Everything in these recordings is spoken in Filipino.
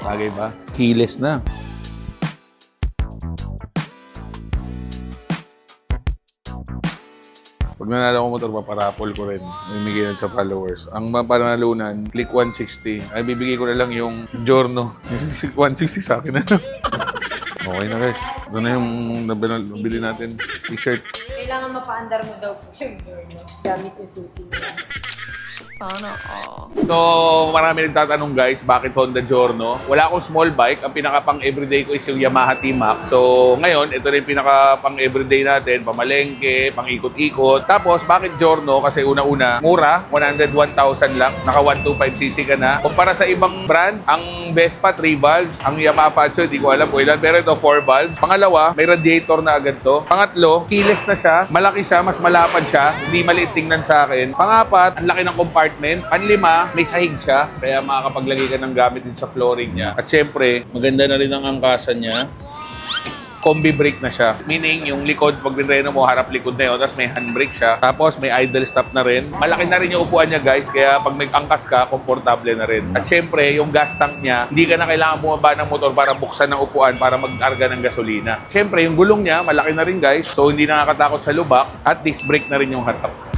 Bagay ba? Keyless na. Pag nanalo ko motor, paparapol ko rin. Mamimigay sa followers. Ang mapanalunan, click 160. Ay, bibigay ko na lang yung Giorno. Yung 160 sa akin na. Okay na guys. Ito na yung nabili natin. T-shirt. Kailangan mapaandar mo daw po siya yung gamit yung susi niya. Sana So, marami nagtatanong guys, bakit Honda Giorno? Wala akong small bike. Ang pinaka pang everyday ko is yung Yamaha T-Max. So, ngayon, ito na yung pinaka pang everyday natin. Pamalengke, pang ikot-ikot. Tapos, bakit Giorno? Kasi una-una, mura. 101,000 lang. Naka 125cc ka na. Kumpara sa ibang brand, ang Vespa 3 valves. Ang Yamaha Patso, hindi ko alam po ilan. Pero ito 4 valves. Pangalawa, may radiator na agad to. Pangatlo, keyless na siya. Malaki siya, mas malapad siya. Hindi maliit tingnan sa akin. Pangapat, ang laki ng compartment. Panlima, may sahig siya. Kaya makakapaglagay ka ng gamit din sa flooring niya. At syempre, maganda na rin ang angkasan niya. Combi brake na siya. Meaning, yung likod, pag rinreno mo, harap likod na yun. Tapos may handbrake siya. Tapos may idle stop na rin. Malaki na rin yung upuan niya, guys. Kaya pag nag-angkas ka, komportable na rin. At syempre, yung gas tank niya, hindi ka na kailangan bumaba ng motor para buksan ng upuan para mag-arga ng gasolina. Syempre, yung gulong niya, malaki na rin, guys. So, hindi nakakatakot sa lubak. At disc brake na rin yung harap.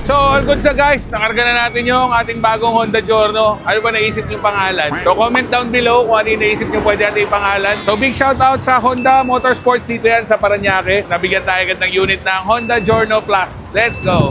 So, all good sa guys. Nakarga na natin yung ating bagong Honda Giorno. Ano ba naisip yung pangalan? So, comment down below kung ano yung naisip nyo pwede natin yung pangalan. So, big shout out sa Honda Motorsports dito yan sa Parañaque. Nabigyan tayo agad ng unit ng Honda Giorno Plus. Let's go!